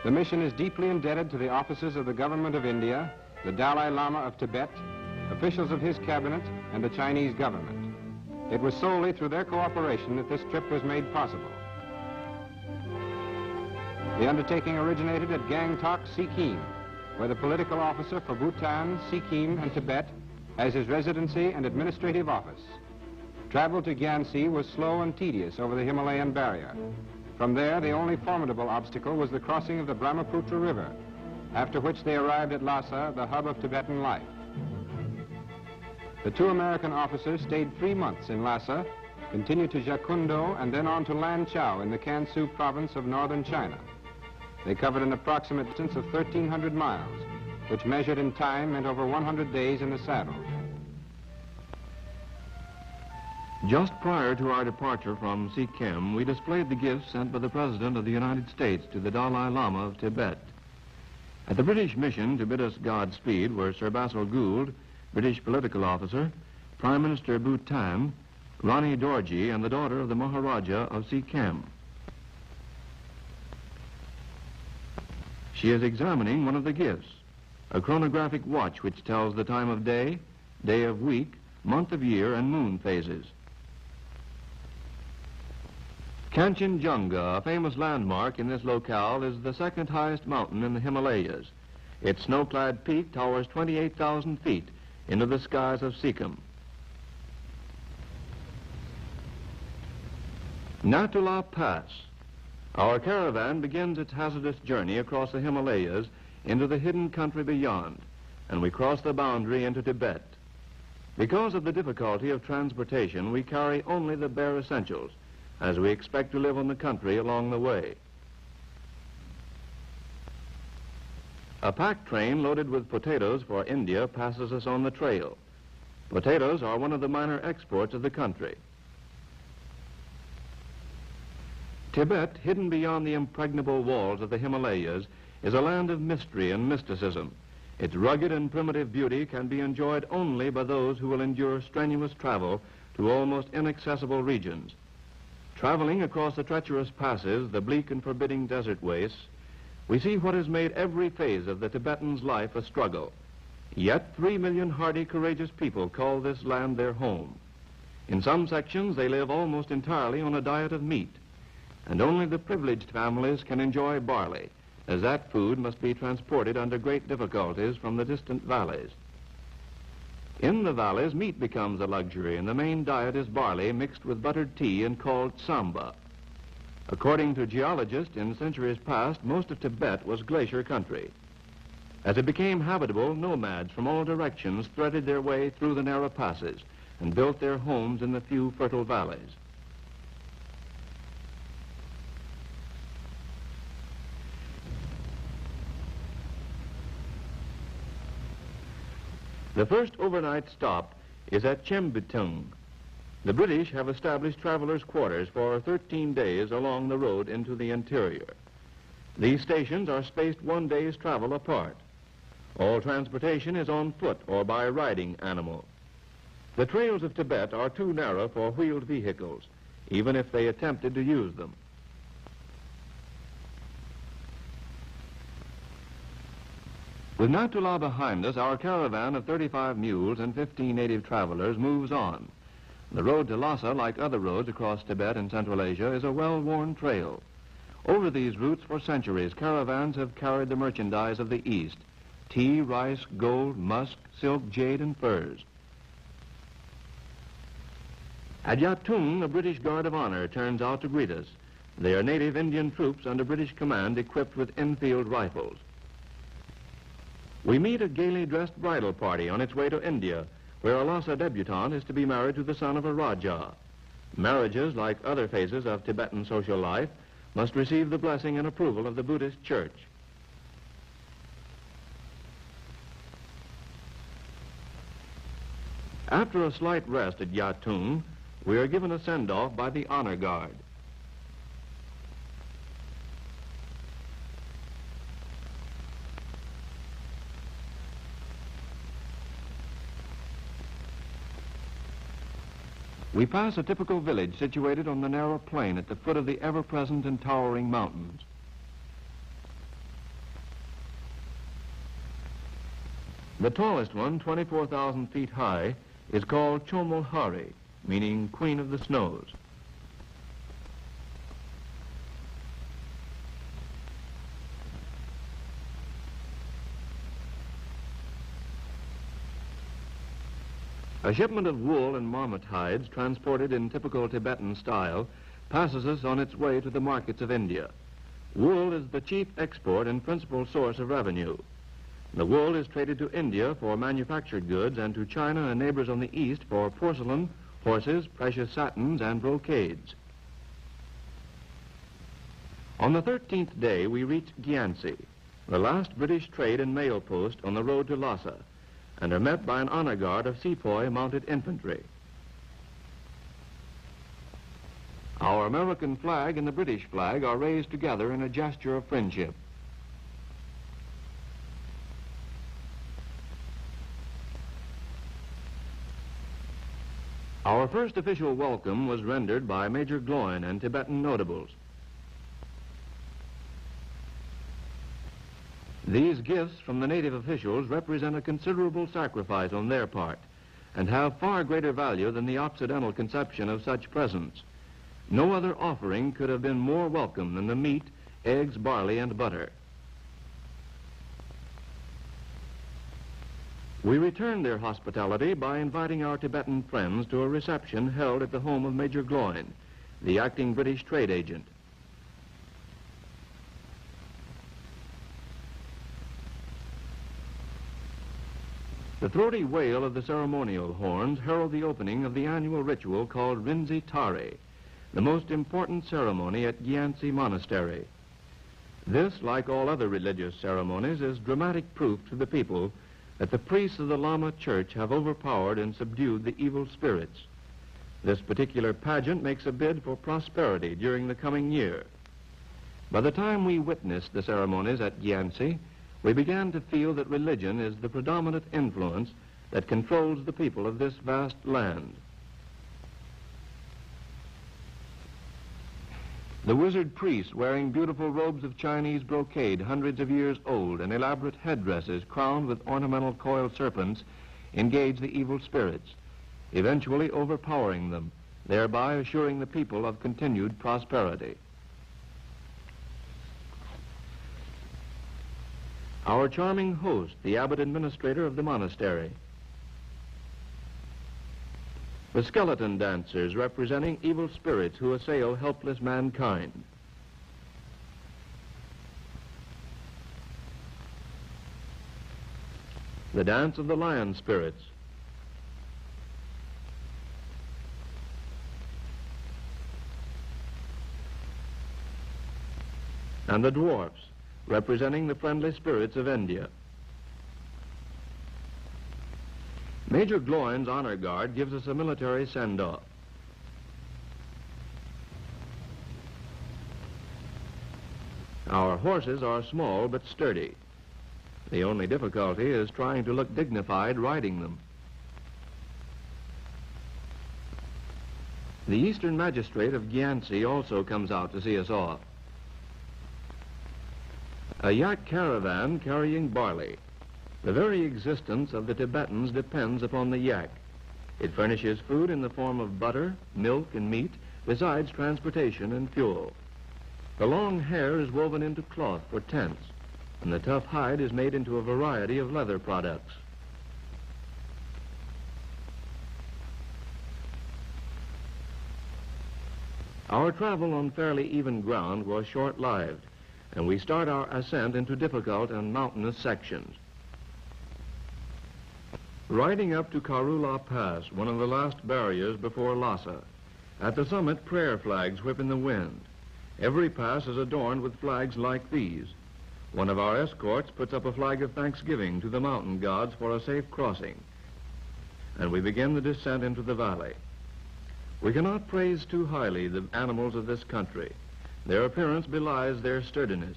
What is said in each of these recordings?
The mission is deeply indebted to the officers of the government of India, the Dalai Lama of Tibet, officials of his cabinet, and the Chinese government. It was solely through their cooperation that this trip was made possible. The undertaking originated at Gangtok, Sikkim, where the political officer for Bhutan, Sikkim, and Tibet has his residency and administrative office. Travel to Gyansi was slow and tedious over the Himalayan barrier. From there, the only formidable obstacle was the crossing of the Brahmaputra River, after which they arrived at Lhasa, the hub of Tibetan life. The two American officers stayed 3 months in Lhasa, continued to Jakundo, and then on to Lanchao in the Kansu province of northern China. They covered an approximate distance of 1,300 miles, which measured in time meant over 100 days in the saddle. Just prior to our departure from Sikkim, we displayed the gifts sent by the President of the United States to the Dalai Lama of Tibet. At the British mission to bid us Godspeed were Sir Basil Gould, British political officer, Prime Minister Bhutan, Rani Dorji, and the daughter of the Maharaja of Sikkim. She is examining one of the gifts, a chronographic watch which tells the time of day, day of week, month of year, and moon phases. Kanchenjunga, a famous landmark in this locale, is the second highest mountain in the Himalayas. Its snow-clad peak towers 28,000 feet into the skies of Sikkim. Natula Pass. Our caravan begins its hazardous journey across the Himalayas into the hidden country beyond, and we cross the boundary into Tibet. Because of the difficulty of transportation, we carry only the bare essentials, as we expect to live in the country along the way. A pack train loaded with potatoes for India passes us on the trail. Potatoes are one of the minor exports of the country. Tibet, hidden beyond the impregnable walls of the Himalayas, is a land of mystery and mysticism. Its rugged and primitive beauty can be enjoyed only by those who will endure strenuous travel to almost inaccessible regions. Traveling across the treacherous passes, the bleak and forbidding desert wastes, we see what has made every phase of the Tibetan's life a struggle. Yet 3 million hardy, courageous people call this land their home. In some sections, they live almost entirely on a diet of meat, and only the privileged families can enjoy barley, as that food must be transported under great difficulties from the distant valleys. In the valleys, meat becomes a luxury, and the main diet is barley mixed with buttered tea and called samba. According to geologists, in centuries past, most of Tibet was glacier country. As it became habitable, nomads from all directions threaded their way through the narrow passes and built their homes in the few fertile valleys. The first overnight stop is at Chembitung. The British have established travelers' quarters for 13 days along the road into the interior. These stations are spaced 1 day's travel apart. All transportation is on foot or by riding animal. The trails of Tibet are too narrow for wheeled vehicles, even if they attempted to use them. With Natula behind us, our caravan of 35 mules and 15 native travelers moves on. The road to Lhasa, like other roads across Tibet and Central Asia, is a well-worn trail. Over these routes for centuries, caravans have carried the merchandise of the East: tea, rice, gold, musk, silk, jade, and furs. At Yatung, a British Guard of Honor turns out to greet us. They are native Indian troops under British command, equipped with Enfield rifles. We meet a gaily dressed bridal party on its way to India, where a Lhasa debutante is to be married to the son of a Raja. Marriages, like other phases of Tibetan social life, must receive the blessing and approval of the Buddhist Church. After a slight rest at Yatung, we are given a send-off by the Honor Guard. We pass a typical village situated on the narrow plain at the foot of the ever-present and towering mountains. The tallest one, 24,000 feet high, is called Chomolhari, meaning Queen of the Snows. A shipment of wool and marmot hides, transported in typical Tibetan style, passes us on its way to the markets of India. Wool is the chief export and principal source of revenue. The wool is traded to India for manufactured goods and to China and neighbors on the east for porcelain, horses, precious satins, and brocades. On the 13th day, we reached Gyansi, the last British trade and mail post on the road to Lhasa, and are met by an honor guard of sepoy mounted infantry. Our American flag and the British flag are raised together in a gesture of friendship. Our first official welcome was rendered by Major Gloin and Tibetan notables. These gifts from the native officials represent a considerable sacrifice on their part and have far greater value than the Occidental conception of such presents. No other offering could have been more welcome than the meat, eggs, barley, and butter. We returned their hospitality by inviting our Tibetan friends to a reception held at the home of Major Gloin, the acting British trade agent. The throaty wail of the ceremonial horns herald the opening of the annual ritual called Rinzi Tare, the most important ceremony at Gyansi Monastery. This, like all other religious ceremonies, is dramatic proof to the people that the priests of the Lama Church have overpowered and subdued the evil spirits. This particular pageant makes a bid for prosperity during the coming year. By the time we witnessed the ceremonies at Gyansi, we began to feel that religion is the predominant influence that controls the people of this vast land. The wizard priests, wearing beautiful robes of Chinese brocade, hundreds of years old, and elaborate headdresses crowned with ornamental coiled serpents, engage the evil spirits, eventually overpowering them, thereby assuring the people of continued prosperity. Our charming host, the abbot administrator of the monastery. The skeleton dancers representing evil spirits who assail helpless mankind. The dance of the lion spirits. And the dwarfs, representing the friendly spirits of India. Major Gloin's honor guard gives us a military send-off. Our horses are small but sturdy. The only difficulty is trying to look dignified riding them. The Eastern Magistrate of Gyansi also comes out to see us off. A yak caravan carrying barley. The very existence of the Tibetans depends upon the yak. It furnishes food in the form of butter, milk, and meat, besides transportation and fuel. The long hair is woven into cloth for tents, and the tough hide is made into a variety of leather products. Our travel on fairly even ground was short-lived, and we start our ascent into difficult and mountainous sections. Riding up to Karula Pass, one of the last barriers before Lhasa. At the summit, prayer flags whip in the wind. Every pass is adorned with flags like these. One of our escorts puts up a flag of thanksgiving to the mountain gods for a safe crossing, and we begin the descent into the valley. We cannot praise too highly the animals of this country. Their appearance belies their sturdiness,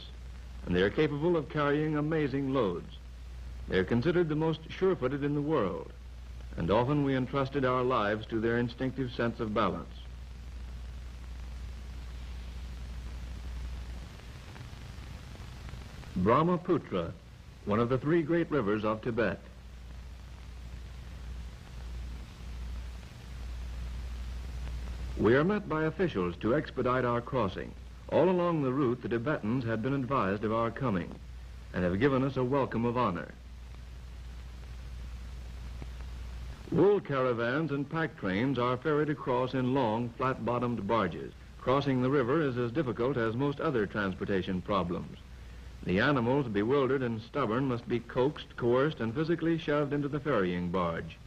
and they are capable of carrying amazing loads. They are considered the most sure-footed in the world, and often we entrusted our lives to their instinctive sense of balance. Brahmaputra, one of the three great rivers of Tibet, We are met by officials to expedite our crossing. All along the route, the Tibetans had been advised of our coming and have given us a welcome of honor. Wool caravans and pack trains are ferried across in long, flat-bottomed barges. Crossing the river is as difficult as most other transportation problems. The animals, bewildered and stubborn, must be coaxed, coerced, and physically shoved into the ferrying barge.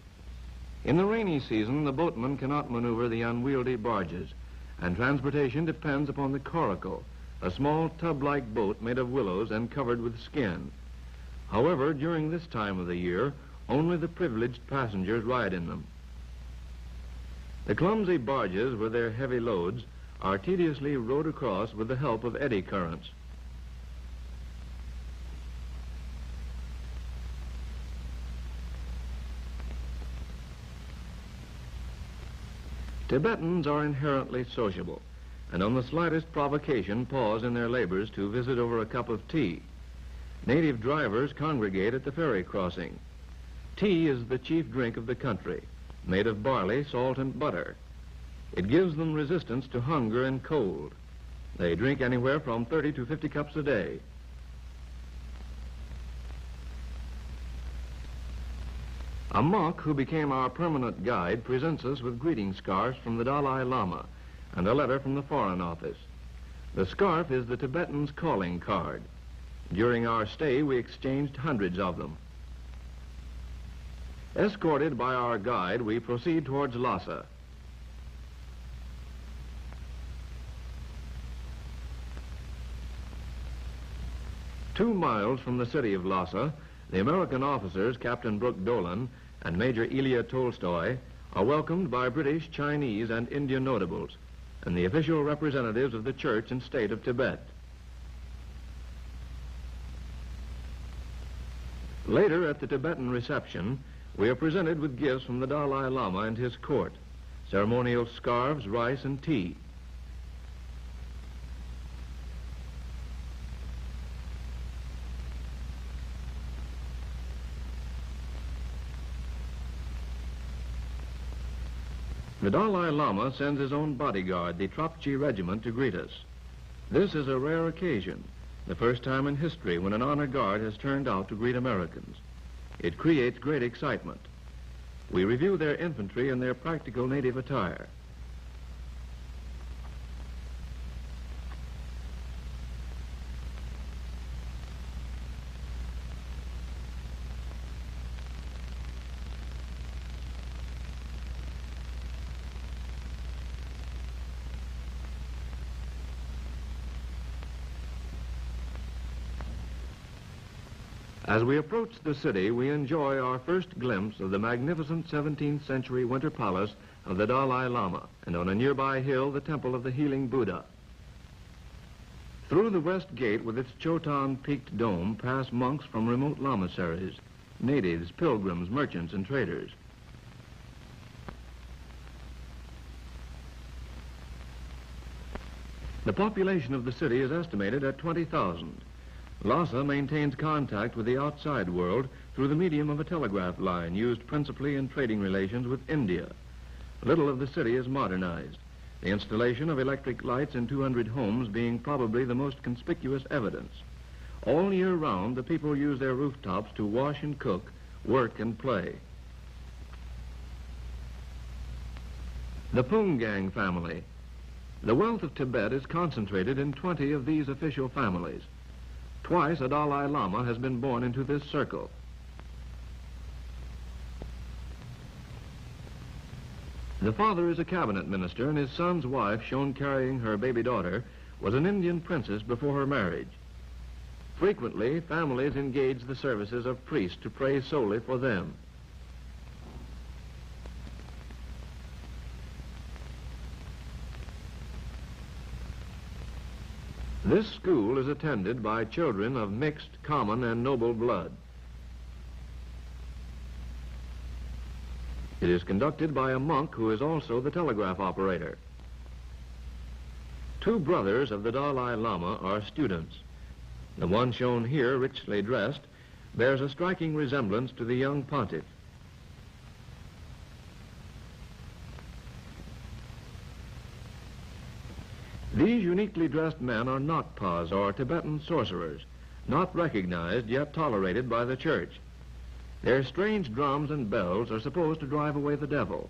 In the rainy season, the boatmen cannot maneuver the unwieldy barges, and transportation depends upon the coracle, a small tub-like boat made of willows and covered with skin. However, during this time of the year, only the privileged passengers ride in them. The clumsy barges with their heavy loads are tediously rowed across with the help of eddy currents. Tibetans are inherently sociable, and on the slightest provocation pause in their labors to visit over a cup of tea. Native drivers congregate at the ferry crossing. Tea is the chief drink of the country, made of barley, salt, and butter. It gives them resistance to hunger and cold. They drink anywhere from 30 to 50 cups a day. A monk who became our permanent guide presents us with greeting scarves from the Dalai Lama and a letter from the Foreign Office. The scarf is the Tibetan's calling card. During our stay, we exchanged hundreds of them. Escorted by our guide, we proceed towards Lhasa. Two miles from the city of Lhasa, the American officers, Captain Brooke Dolan and Major Ilya Tolstoy, are welcomed by British, Chinese, and Indian notables, and the official representatives of the Church and State of Tibet. Later, at the Tibetan reception, we are presented with gifts from the Dalai Lama and his court, ceremonial scarves, rice, and tea. The Dalai Lama sends his own bodyguard, the Tropchi Regiment, to greet us. This is a rare occasion, the first time in history when an honor guard has turned out to greet Americans. It creates great excitement. We review their infantry and their practical native attire. As we approach the city, we enjoy our first glimpse of the magnificent 17th century winter palace of the Dalai Lama, and on a nearby hill, the temple of the Healing Buddha. Through the west gate with its Chotan peaked dome pass monks from remote lamaseries, natives, pilgrims, merchants, and traders. The population of the city is estimated at 20,000. Lhasa maintains contact with the outside world through the medium of a telegraph line used principally in trading relations with India. Little of the city is modernized, the installation of electric lights in 200 homes being probably the most conspicuous evidence. All year round, the people use their rooftops to wash and cook, work and play. The Pungang family. The wealth of Tibet is concentrated in 20 of these official families. Twice a Dalai Lama has been born into this circle. The father is a cabinet minister, and his son's wife, shown carrying her baby daughter, was an Indian princess before her marriage. Frequently, families engage the services of priests to pray solely for them. This school is attended by children of mixed, common, and noble blood. It is conducted by a monk who is also the telegraph operator. Two brothers of the Dalai Lama are students. The one shown here, richly dressed, bears a striking resemblance to the young pontiff. neatly dressed men are Nakpas, or Tibetan sorcerers, not recognized yet tolerated by the church. Their strange drums and bells are supposed to drive away the devil.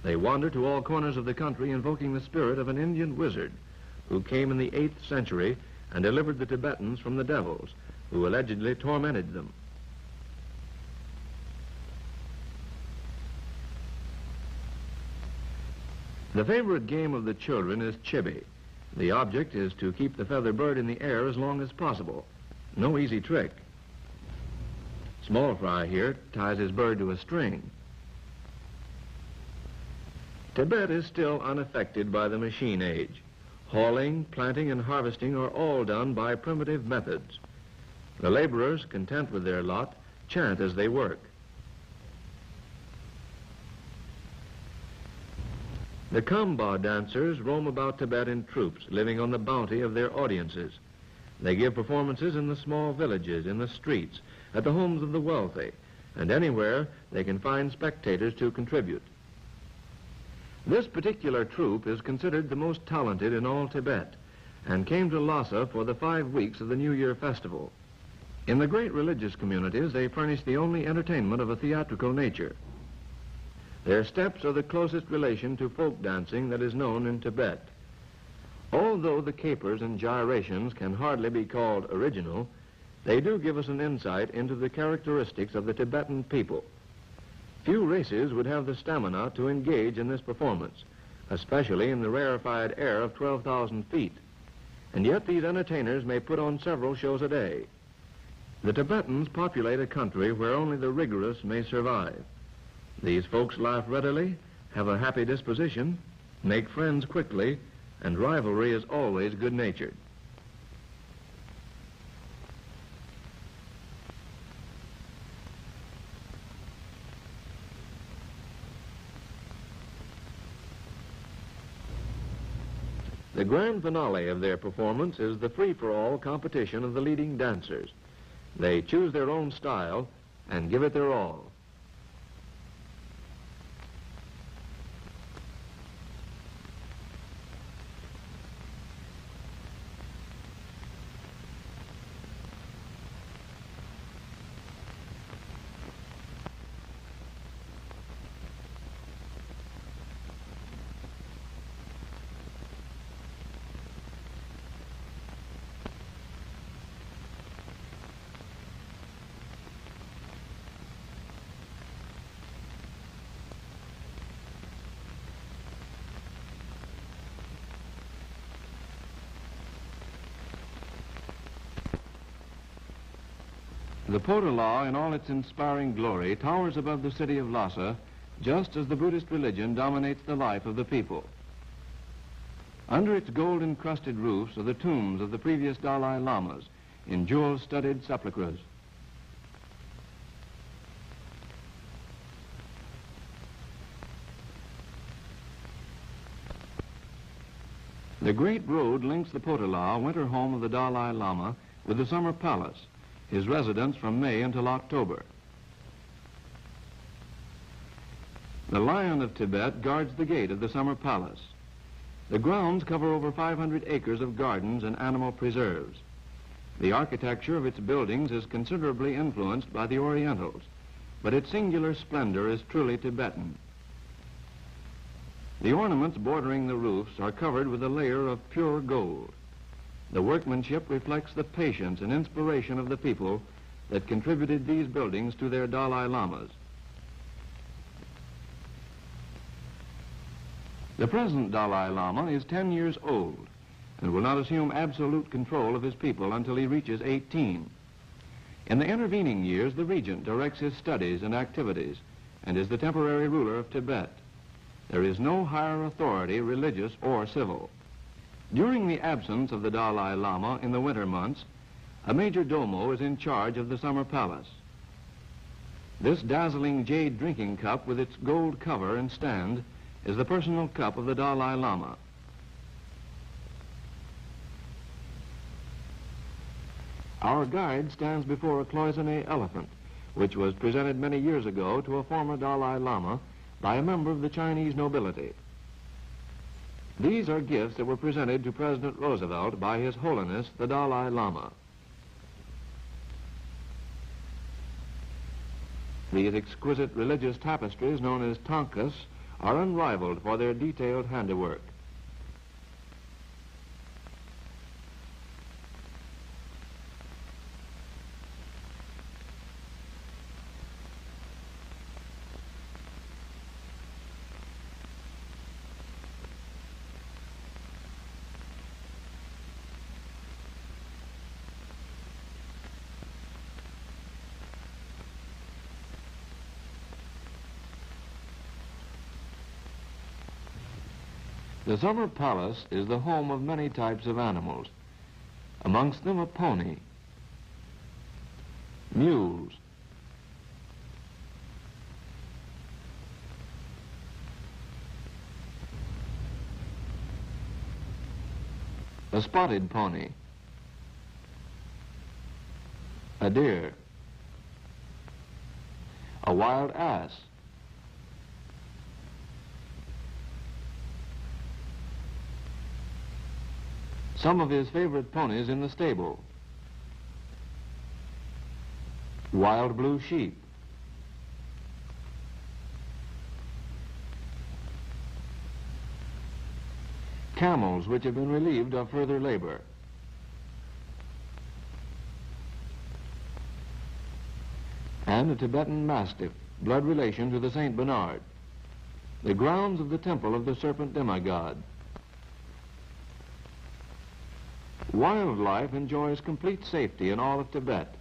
They wander to all corners of the country invoking the spirit of an Indian wizard who came in the 8th century and delivered the Tibetans from the devils, who allegedly tormented them. The favorite game of the children is chibi. The object is to keep the feather bird in the air as long as possible. No easy trick. Small Fry here ties his bird to a string. Tibet is still unaffected by the machine age. Hauling, planting, and harvesting are all done by primitive methods. The laborers, content with their lot, chant as they work. The Kamba dancers roam about Tibet in troops, living on the bounty of their audiences. They give performances in the small villages, in the streets, at the homes of the wealthy, and anywhere they can find spectators to contribute. This particular troupe is considered the most talented in all Tibet, and came to Lhasa for the 5 weeks of the New Year festival. In the great religious communities, they furnish the only entertainment of a theatrical nature. Their steps are the closest relation to folk dancing that is known in Tibet. Although the capers and gyrations can hardly be called original, they do give us an insight into the characteristics of the Tibetan people. Few races would have the stamina to engage in this performance, especially in the rarefied air of 12,000 feet. And yet these entertainers may put on several shows a day. The Tibetans populate a country where only the rigorous may survive. These folks laugh readily, have a happy disposition, make friends quickly, and rivalry is always good-natured. The grand finale of their performance is the free-for-all competition of the leading dancers. They choose their own style and give it their all. The Potala, in all its inspiring glory, towers above the city of Lhasa, just as the Buddhist religion dominates the life of the people. Under its gold-encrusted roofs are the tombs of the previous Dalai Lamas in jewel-studded sepulchres. The great road links the Potala, winter home of the Dalai Lama, with the summer palace, his residence from May until October. The Lion of Tibet guards the gate of the summer palace. The grounds cover over 500 acres of gardens and animal preserves. The architecture of its buildings is considerably influenced by the Orientals, but its singular splendor is truly Tibetan. The ornaments bordering the roofs are covered with a layer of pure gold. The workmanship reflects the patience and inspiration of the people that contributed these buildings to their Dalai Lamas. The present Dalai Lama is 10 years old and will not assume absolute control of his people until he reaches 18. In the intervening years, the regent directs his studies and activities and is the temporary ruler of Tibet. There is no higher authority, religious or civil. During the absence of the Dalai Lama in the winter months, a major domo is in charge of the summer palace. This dazzling jade drinking cup with its gold cover and stand is the personal cup of the Dalai Lama. Our guide stands before a cloisonné elephant, which was presented many years ago to a former Dalai Lama by a member of the Chinese nobility. These are gifts that were presented to President Roosevelt by His Holiness the Dalai Lama. These exquisite religious tapestries, known as tankas, are unrivaled for their detailed handiwork. The summer palace is the home of many types of animals, amongst them a pony, mules, a spotted pony, a deer, a wild ass, some of his favorite ponies in the stable, wild blue sheep, camels which have been relieved of further labor, and a Tibetan mastiff, blood relation to the St. Bernard, the grounds of the temple of the serpent demigod. Wildlife enjoys complete safety in all of Tibet,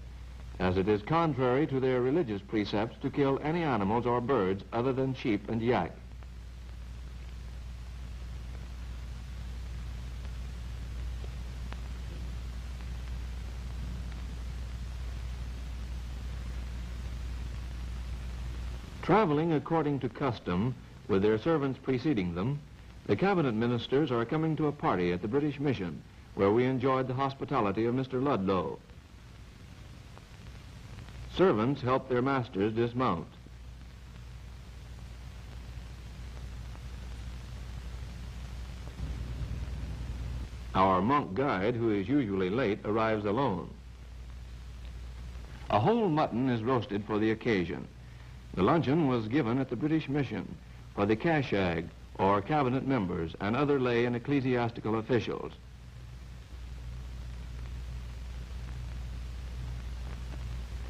as it is contrary to their religious precepts to kill any animals or birds other than sheep and yak. Traveling according to custom, with their servants preceding them, the cabinet ministers are coming to a party at the British Mission, where we enjoyed the hospitality of Mr. Ludlow. Servants help their masters dismount. Our monk guide, who is usually late, arrives alone. A whole mutton is roasted for the occasion. The luncheon was given at the British Mission for the Kashag, or cabinet members, and other lay and ecclesiastical officials.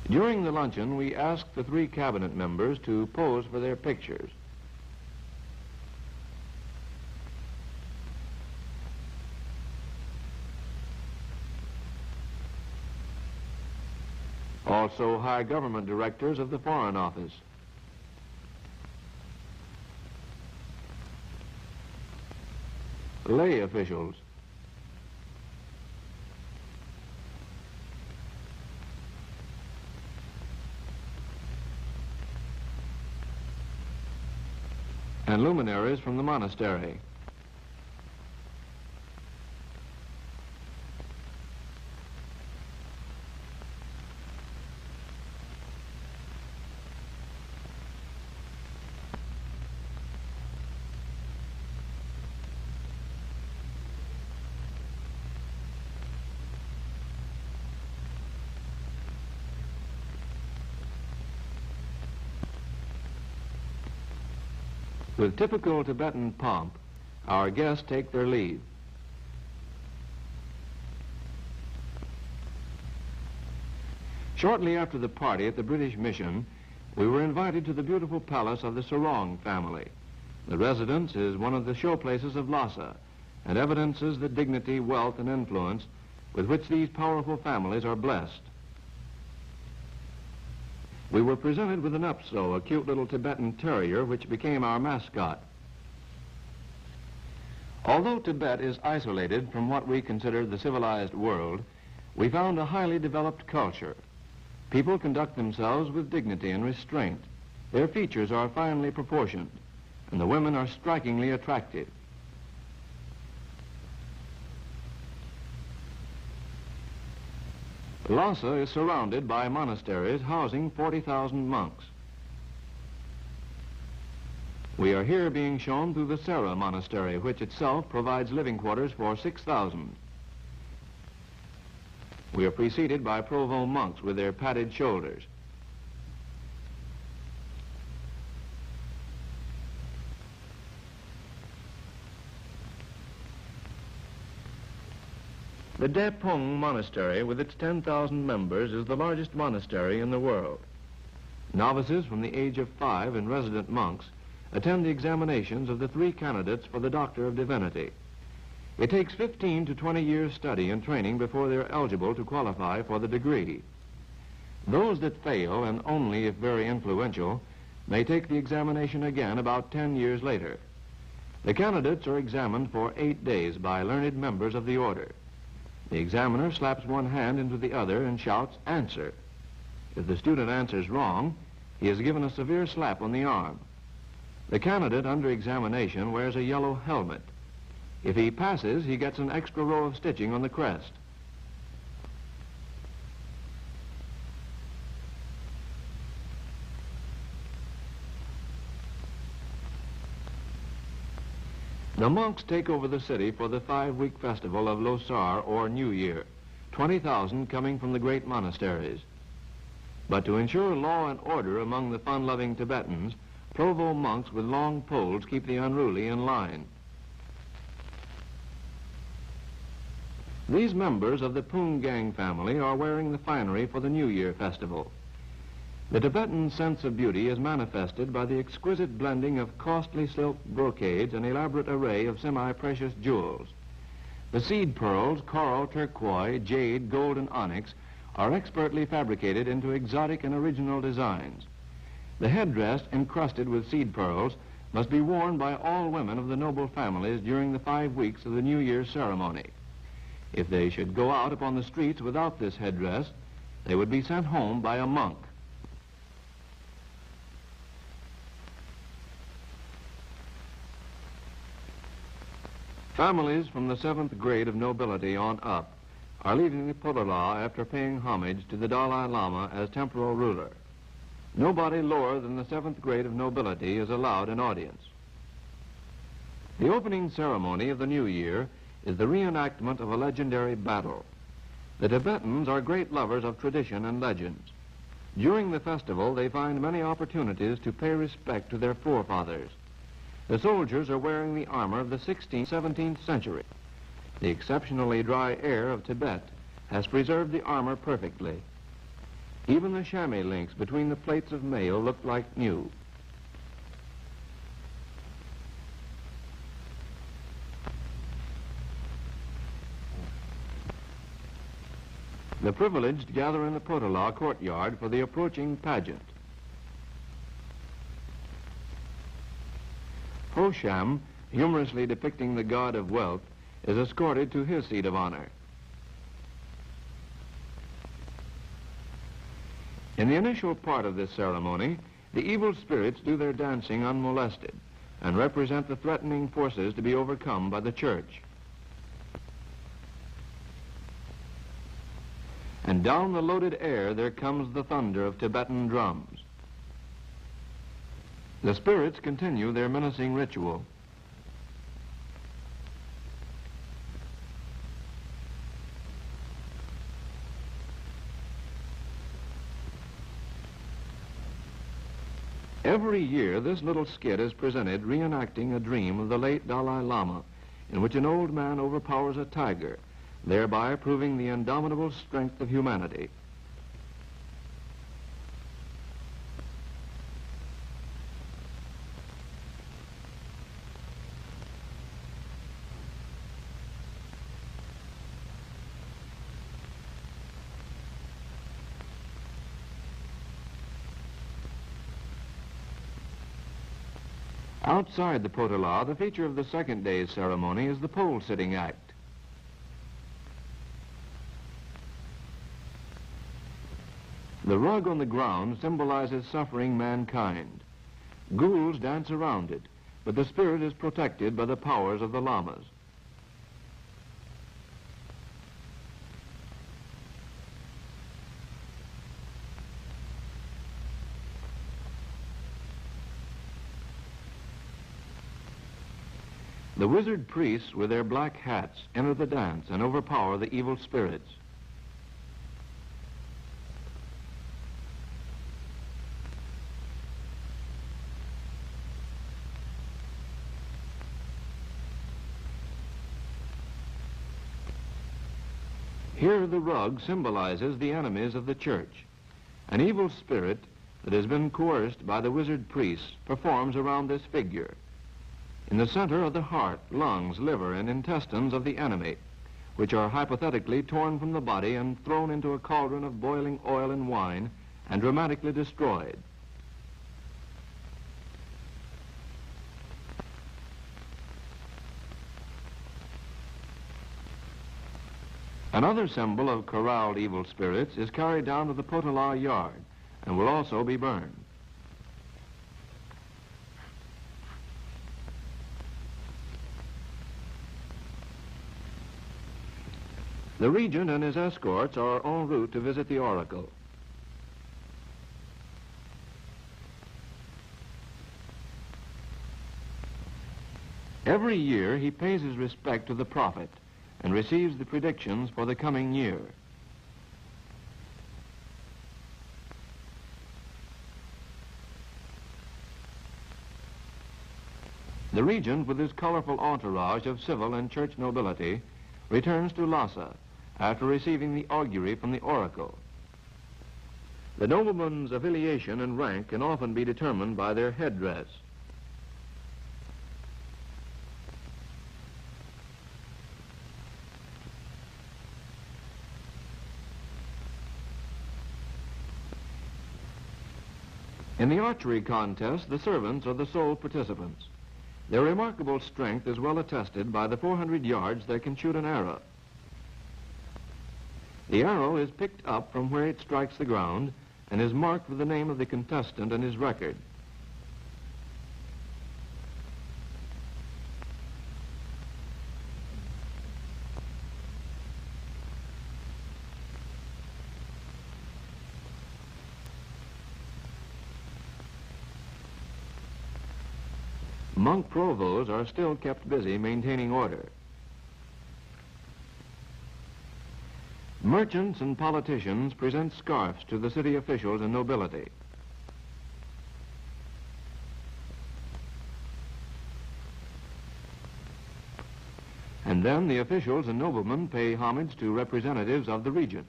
During the luncheon, we asked the 3 cabinet members to pose for their pictures. Also, high government directors of the Foreign Office. Lay officials. And luminaries from the monastery. With typical Tibetan pomp, our guests take their leave. Shortly after the party at the British Mission, we were invited to the beautiful palace of the Sarong family. The residence is one of the showplaces of Lhasa and evidences the dignity, wealth, and influence with which these powerful families are blessed. We were presented with an Upso, a cute little Tibetan terrier, which became our mascot. Although Tibet is isolated from what we consider the civilized world, we found a highly developed culture. People conduct themselves with dignity and restraint. Their features are finely proportioned, and the women are strikingly attractive. Lhasa is surrounded by monasteries housing 40,000 monks. We are here being shown through the Sera Monastery, which itself provides living quarters for 6,000. We are preceded by Provo monks with their padded shoulders. The Depung Monastery, with its 10,000 members, is the largest monastery in the world. Novices from the age of 5 and resident monks attend the examinations of the 3 candidates for the Doctor of Divinity. It takes 15 to 20 years study and training before they're eligible to qualify for the degree. Those that fail, and only if very influential, may take the examination again about 10 years later. The candidates are examined for 8 days by learned members of the order. The examiner slaps one hand into the other and shouts, "Answer." If the student answers wrong, he is given a severe slap on the arm. The candidate under examination wears a yellow helmet. If he passes, he gets an extra row of stitching on the crest. The monks take over the city for the 5-week festival of Losar, or New Year, 20,000 coming from the great monasteries. But to ensure law and order among the fun-loving Tibetans, Provo monks with long poles keep the unruly in line. These members of the Pung Gang family are wearing the finery for the New Year festival. The Tibetan sense of beauty is manifested by the exquisite blending of costly silk brocades and elaborate array of semi-precious jewels. The seed pearls, coral, turquoise, jade, gold, and onyx are expertly fabricated into exotic and original designs. The headdress, encrusted with seed pearls, must be worn by all women of the noble families during the 5 weeks of the New Year's ceremony. If they should go out upon the streets without this headdress, they would be sent home by a monk. Families from the 7th grade of nobility on up are leaving the Potala after paying homage to the Dalai Lama as temporal ruler. Nobody lower than the 7th grade of nobility is allowed an audience. The opening ceremony of the New Year is the reenactment of a legendary battle. The Tibetans are great lovers of tradition and legends. During the festival, they find many opportunities to pay respect to their forefathers. The soldiers are wearing the armor of the 16th, 17th century. The exceptionally dry air of Tibet has preserved the armor perfectly. Even the chamois links between the plates of mail look like new. The privileged gather in the Potala courtyard for the approaching pageant. Hosham, humorously depicting the god of wealth, is escorted to his seat of honor. In the initial part of this ceremony, the evil spirits do their dancing unmolested and represent the threatening forces to be overcome by the church. And down the loaded air there comes the thunder of Tibetan drums. The spirits continue their menacing ritual. Every year, this little skit is presented reenacting a dream of the late Dalai Lama, in which an old man overpowers a tiger, thereby proving the indomitable strength of humanity. Outside the Potala, the feature of the second day's ceremony is the pole-sitting act. The rug on the ground symbolizes suffering mankind. Ghouls dance around it, but the spirit is protected by the powers of the lamas. The wizard priests with their black hats enter the dance and overpower the evil spirits. Here the rug symbolizes the enemies of the church. An evil spirit that has been coerced by the wizard priests performs around this figure. In the center are the heart, lungs, liver, and intestines of the enemy, which are hypothetically torn from the body and thrown into a cauldron of boiling oil and wine and dramatically destroyed. Another symbol of corralled evil spirits is carried down to the Potala yard and will also be burned. The regent and his escorts are en route to visit the oracle. Every year he pays his respect to the prophet and receives the predictions for the coming year. The regent, with his colorful entourage of civil and church nobility, returns to Lhasa after receiving the augury from the oracle. The nobleman's affiliation and rank can often be determined by their headdress. In the archery contest, the servants are the sole participants. Their remarkable strength is well attested by the 400 yards they can shoot an arrow. The arrow is picked up from where it strikes the ground and is marked with the name of the contestant and his record. Monk provosts are still kept busy maintaining order. Merchants and politicians present scarfs to the city officials and nobility. And then the officials and noblemen pay homage to representatives of the regent.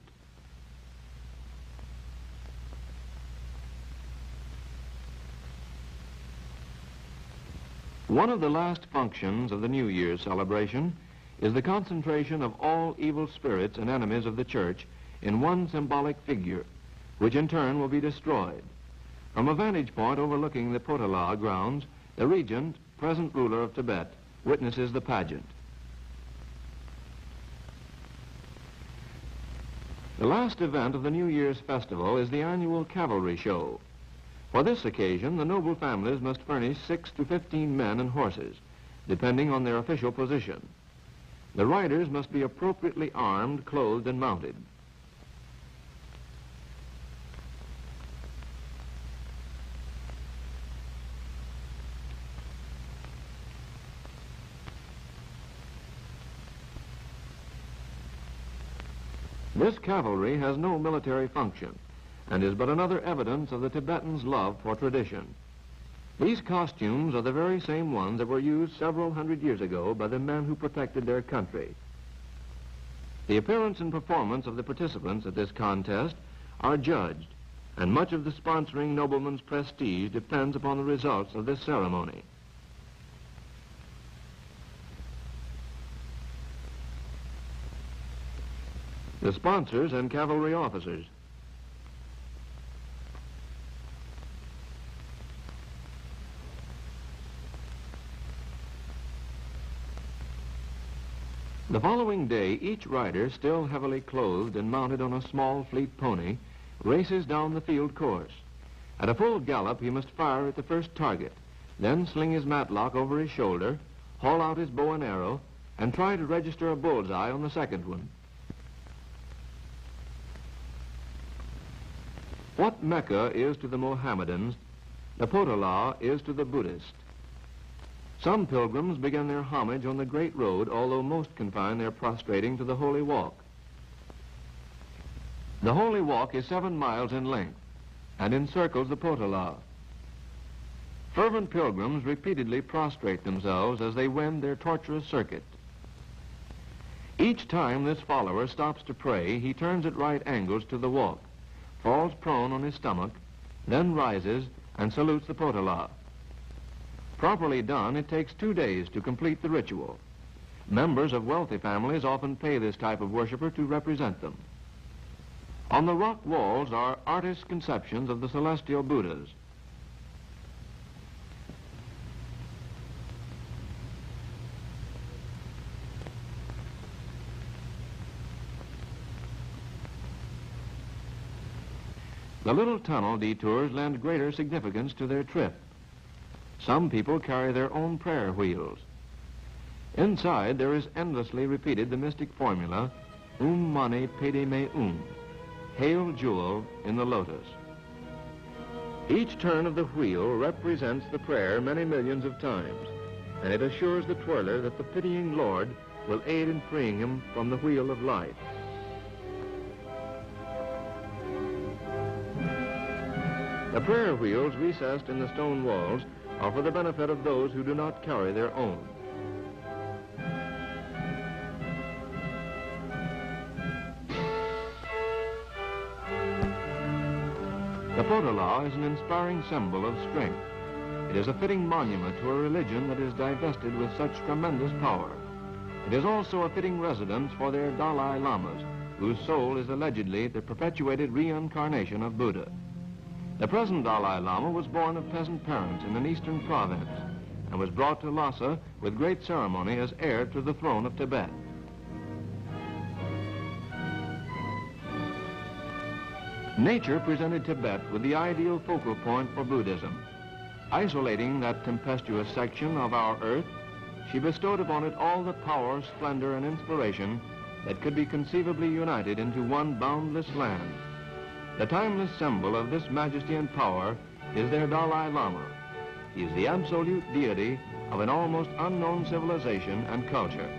One of the last functions of the New Year's celebration is the concentration of all evil spirits and enemies of the church in one symbolic figure, which in turn will be destroyed. From a vantage point overlooking the Potala grounds, the regent, present ruler of Tibet, witnesses the pageant. The last event of the New Year's festival is the annual cavalry show. For this occasion, the noble families must furnish 6 to 15 men and horses, depending on their official position. The riders must be appropriately armed, clothed, and mounted. This cavalry has no military function and is but another evidence of the Tibetans' love for tradition. These costumes are the very same ones that were used several hundred years ago by the men who protected their country. The appearance and performance of the participants at this contest are judged, and much of the sponsoring nobleman's prestige depends upon the results of this ceremony. The sponsors and cavalry officers. The following day, each rider, still heavily clothed and mounted on a small, fleet pony, races down the field course. At a full gallop, he must fire at the first target, then sling his matlock over his shoulder, haul out his bow and arrow, and try to register a bullseye on the second one. What Mecca is to the Mohammedans, the Potala is to the Buddhist. Some pilgrims begin their homage on the Great Road, although most confine their prostrating to the Holy Walk. The Holy Walk is 7 miles in length and encircles the Potala. Fervent pilgrims repeatedly prostrate themselves as they wend their tortuous circuit. Each time this follower stops to pray, he turns at right angles to the walk, falls prone on his stomach, then rises and salutes the Potala. Properly done, it takes 2 days to complete the ritual. Members of wealthy families often pay this type of worshiper to represent them. On the rock walls are artists' conceptions of the celestial Buddhas. The little tunnel detours lend greater significance to their trip. Some people carry their own prayer wheels. Inside, there is endlessly repeated the mystic formula, Mani Padme Hail Jewel in the Lotus. Each turn of the wheel represents the prayer many millions of times, and it assures the twirler that the pitying Lord will aid in freeing him from the wheel of life. The prayer wheels recessed in the stone walls are for the benefit of those who do not carry their own. The Potala is an inspiring symbol of strength. It is a fitting monument to a religion that is divested with such tremendous power. It is also a fitting residence for their Dalai Lamas, whose soul is allegedly the perpetuated reincarnation of Buddha. The present Dalai Lama was born of peasant parents in an eastern province and was brought to Lhasa with great ceremony as heir to the throne of Tibet. Nature presented Tibet with the ideal focal point for Buddhism. Isolating that tempestuous section of our earth, she bestowed upon it all the power, splendor, and inspiration that could be conceivably united into one boundless land. The timeless symbol of this majesty and power is their Dalai Lama. He is the absolute deity of an almost unknown civilization and culture.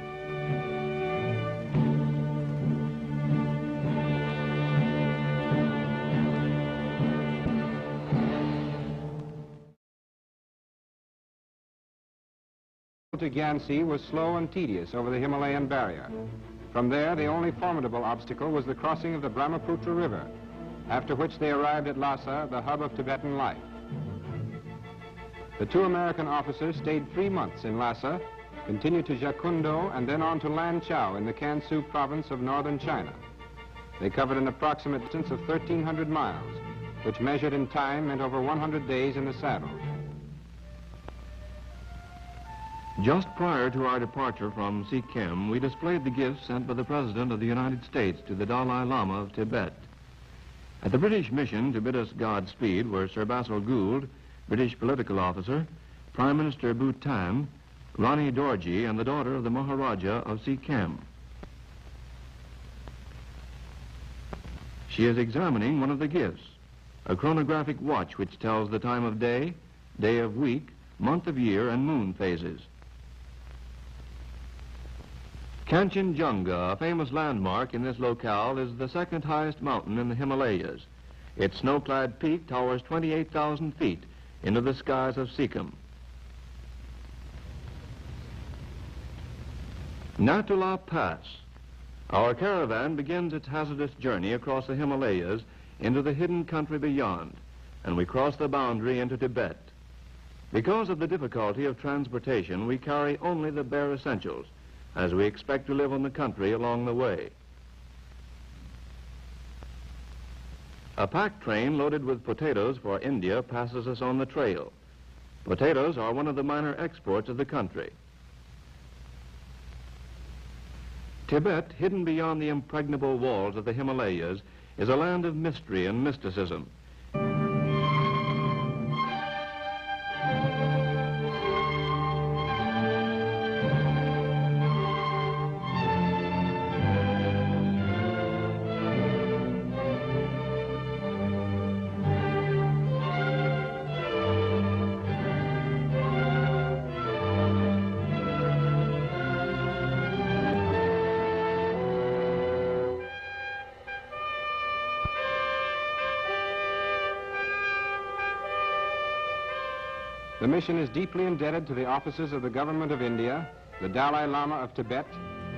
To Gyansi was slow and tedious over the Himalayan barrier. From there, the only formidable obstacle was the crossing of the Brahmaputra River, after which they arrived at Lhasa, the hub of Tibetan life. The 2 American officers stayed 3 months in Lhasa, continued to Jakundo, and then on to Lanchao in the Kansu province of northern China. They covered an approximate distance of 1,300 miles, which measured in time meant over 100 days in the saddle. Just prior to our departure from Sikkim, we displayed the gifts sent by the President of the United States to the Dalai Lama of Tibet. At the British mission to bid us Godspeed were Sir Basil Gould, British political officer, Prime Minister Bhutan, Rani Dorji, and the daughter of the Maharaja of Sikkim. She is examining one of the gifts, a chronographic watch which tells the time of day, day of week, month of year, and moon phases. Kanchenjunga, a famous landmark in this locale, is the 2nd highest mountain in the Himalayas. Its snow-clad peak towers 28,000 feet into the skies of Sikkim. Natula Pass. Our caravan begins its hazardous journey across the Himalayas into the hidden country beyond, and we cross the boundary into Tibet. Because of the difficulty of transportation, we carry only the bare essentials, as we expect to live in the country along the way. A pack train loaded with potatoes for India passes us on the trail. Potatoes are one of the minor exports of the country. Tibet, hidden beyond the impregnable walls of the Himalayas, is a land of mystery and mysticism. The mission is deeply indebted to the officers of the government of India, the Dalai Lama of Tibet,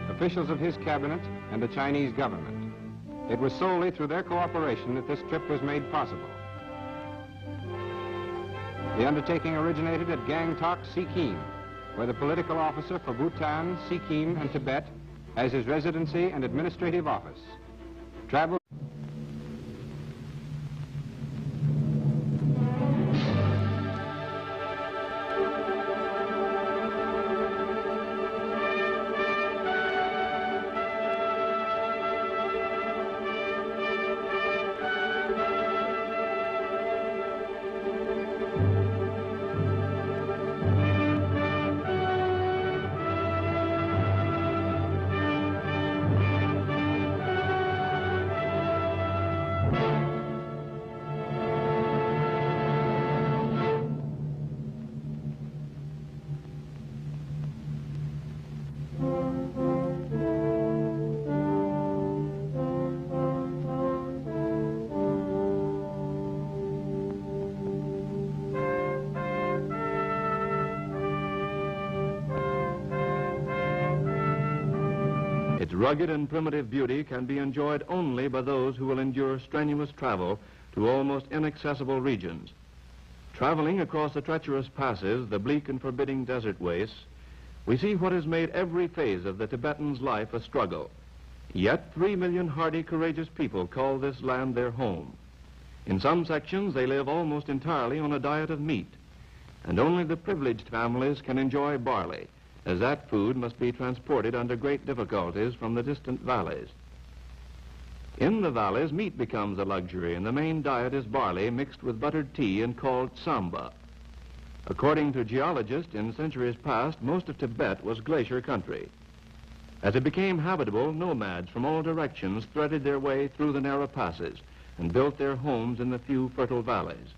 officials of his cabinet, and the Chinese government. It was solely through their cooperation that this trip was made possible. The undertaking originated at Gangtok, Sikkim, where the political officer for Bhutan, Sikkim, and Tibet has his residency and administrative office. Travel Its rugged and primitive beauty can be enjoyed only by those who will endure strenuous travel to almost inaccessible regions. Traveling across the treacherous passes, the bleak and forbidding desert wastes, we see what has made every phase of the Tibetan's life a struggle. Yet 3 million hardy, courageous people call this land their home. In some sections, they live almost entirely on a diet of meat, and only the privileged families can enjoy barley, as that food must be transported under great difficulties from the distant valleys. In the valleys, meat becomes a luxury, and the main diet is barley mixed with buttered tea and called samba. According to geologists, in centuries past, most of Tibet was glacier country. As it became habitable, nomads from all directions threaded their way through the narrow passes and built their homes in the few fertile valleys.